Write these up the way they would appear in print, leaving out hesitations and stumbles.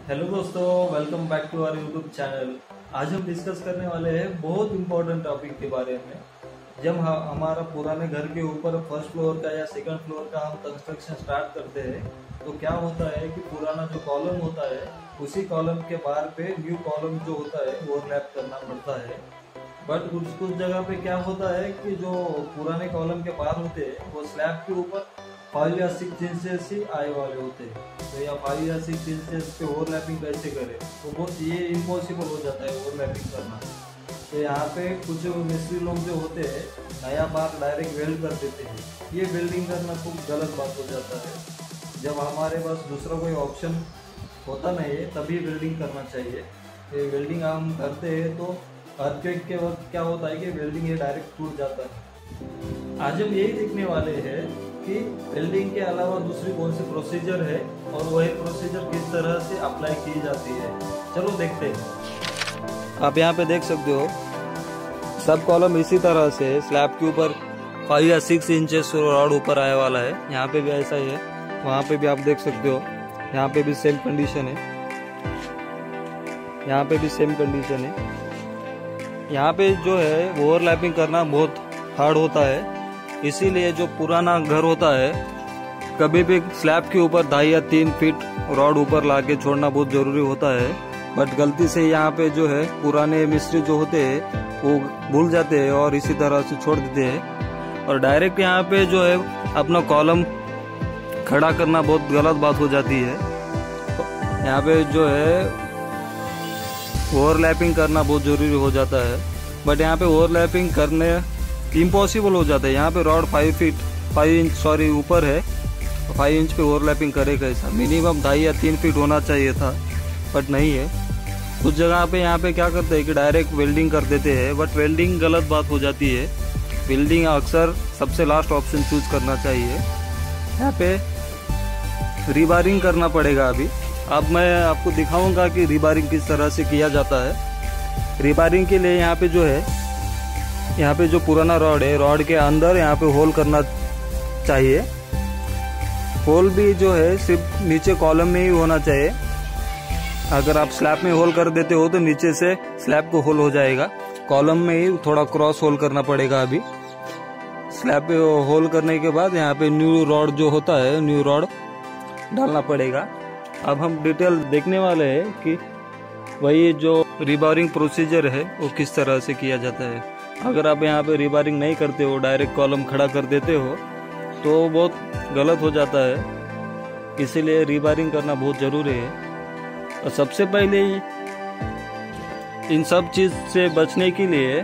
Hello दोस्तों, welcome back to our YouTube channel. आज हम डिस्कस करने वाले हैं बहुत इंपॉर्टेंट टॉपिक के बारे में। जब हमारा पुराने घर के ऊपर फर्स्ट फ्लोर का या सेकंड फ्लोर का हम कंस्ट्रक्शन स्टार्ट करते हैं तो क्या होता है कि पुराना जो कॉलम होता है उसी कॉलम के बाहर पे न्यू कॉलम जो होता है ओवरलैप करना पड़ता है। बट कुछ जगह पे क्या होता है कि जो पुराने कॉलम के बाहर होते हैं वो स्लैब के ऊपर 5 या 6 इंचेस ही आए वाले होते हैं। तो या 5 या 6 इंचेस पे ओवरलैपिंग कैसे करें, तो बहुत ये इम्पॉसिबल हो जाता है ओवरलैपिंग करना। तो यहाँ पे कुछ मिस्त्री लोग जो होते हैं नया बार डायरेक्ट वेल्ड कर देते हैं। ये वेल्डिंग करना खूब गलत बात हो जाता है। जब हमारे पास दूसरा कोई ऑप्शन होता नहीं है तभी वेल्डिंग करना चाहिए। ये वेल्डिंग हम करते हैं तो अर्थक्वेक के वक्त क्या होता है कि वेल्डिंग ये डायरेक्ट टूट जाता है। आज हम यही देखने वाले हैं कि वेल्डिंग के अलावा दूसरी कौन सी प्रोसीजर है और वही प्रोसीजर किस तरह से अप्लाई की जाती है। चलो देखते हैं। आप यहाँ पे देख सकते हो सब कॉलम इसी तरह से स्लैब के ऊपर 5 या 6 इंचेस रॉड ऊपर आने वाला है। यहाँ पे भी ऐसा ही है, वहाँ पे भी आप देख सकते हो, यहाँ पे भी सेम कंडीशन है, यहाँ पे भी सेम कंडीशन है। यहाँ पे जो है ओवरलैपिंग करना बहुत हार्ड होता है, इसीलिए जो पुराना घर होता है कभी भी स्लैब के ऊपर 2.5 या 3 फीट रॉड ऊपर लाके छोड़ना बहुत जरूरी होता है। बट गलती से यहाँ पे जो है पुराने मिस्त्री जो होते हैं वो भूल जाते हैं और इसी तरह से छोड़ देते हैं और डायरेक्ट यहाँ पे जो है अपना कॉलम खड़ा करना बहुत गलत बात हो जाती है। यहाँ पे जो है ओवरलैपिंग करना बहुत जरूरी हो जाता है, बट यहाँ पे ओवरलैपिंग करने इम्पॉसिबल हो जाता है। यहाँ पे रॉड 5 इंच ऊपर है, 5 इंच पे ओवरलैपिंग करे कैसा? मिनिमम 2.5 या 3 फीट होना चाहिए था, बट नहीं है। कुछ जगह पे यहाँ पे क्या करते हैं कि डायरेक्ट वेल्डिंग कर देते हैं, बट वेल्डिंग गलत बात हो जाती है। वेल्डिंग अक्सर सबसे लास्ट ऑप्शन चूज करना चाहिए। यहाँ पे रीबारिंग करना पड़ेगा। अभी अब मैं आपको दिखाऊंगा कि रीबारिंग किस तरह से किया जाता है। रीबारिंग के लिए यहाँ पे जो है, यहाँ पे जो पुराना रॉड है रॉड के अंदर यहाँ पे होल करना चाहिए। होल भी जो है सिर्फ नीचे कॉलम में ही होना चाहिए। अगर आप स्लैब में होल कर देते हो तो नीचे से स्लैब को होल हो जाएगा, कॉलम में ही थोड़ा क्रॉस होल करना पड़ेगा। अभी स्लैब पे होल करने के बाद यहाँ पे न्यू रॉड जो होता है न्यू रॉड डालना पड़ेगा। अब हम डिटेल देखने वाले हैं कि वही जो रीबारिंग प्रोसीजर है वो किस तरह से किया जाता है। अगर आप यहाँ पे रीबारिंग नहीं करते हो, डायरेक्ट कॉलम खड़ा कर देते हो तो बहुत गलत हो जाता है। इसीलिए रीबारिंग करना बहुत जरूरी है। और सबसे पहले इन सब चीज से बचने के लिए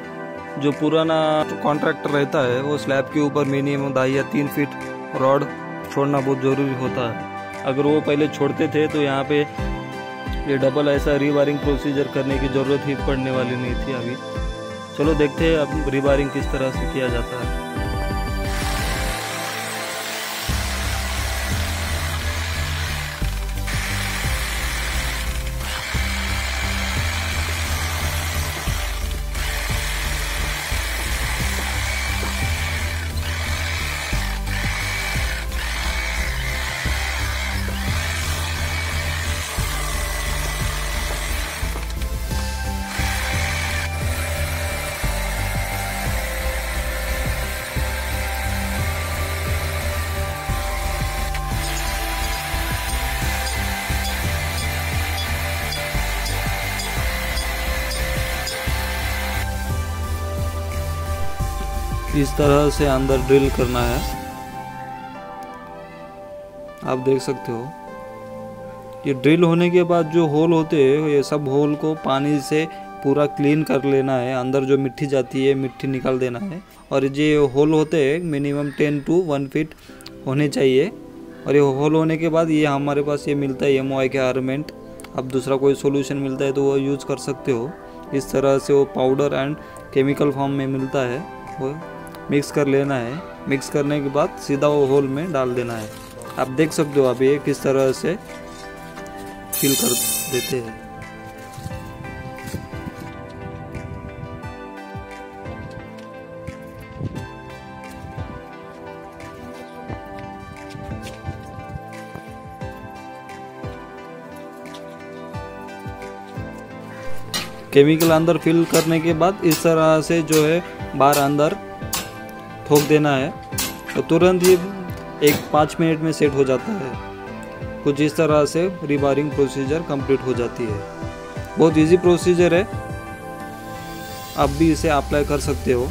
जो पुराना कॉन्ट्रैक्टर रहता है वो स्लैब के ऊपर मिनिमम 2.5 या 3 फीट रॉड छोड़ना बहुत जरूरी होता है। अगर वो पहले छोड़ते थे तो यहाँ पे ये डबल ऐसा रीबारिंग प्रोसीजर करने की जरूरत ही पड़ने वाली नहीं थी। अभी चलो देखते हैं अब रीबारिंग किस तरह से किया जाता है। इस तरह से अंदर ड्रिल करना है। आप देख सकते हो ये ड्रिल होने के बाद जो होल होते हैं ये सब होल को पानी से पूरा क्लीन कर लेना है। अंदर जो मिट्टी जाती है मिट्टी निकाल देना है। और ये होल होते हैं मिनिमम 10 to 1 फीट होने चाहिए। और ये होल होने के बाद ये हमारे पास ये मिलता है MOI के आर्मेंट। अब दूसरा कोई सोल्यूशन मिलता है तो वो यूज़ कर सकते हो। इस तरह से वो पाउडर एंड केमिकल फॉर्म में मिलता है, वो मिक्स कर लेना है। मिक्स करने के बाद सीधा वो होल में डाल देना है। आप देख सकते हो अभी ये किस तरह से फिल कर देते हैं। केमिकल अंदर फिल करने के बाद इस तरह से जो है बार अंदर ठोक देना है, तो तुरंत ही 5 मिनट में सेट हो जाता है। कुछ इस तरह से रीबारिंग प्रोसीजर कंप्लीट हो जाती है। बहुत इजी प्रोसीजर है, आप भी इसे अप्लाई कर सकते हो।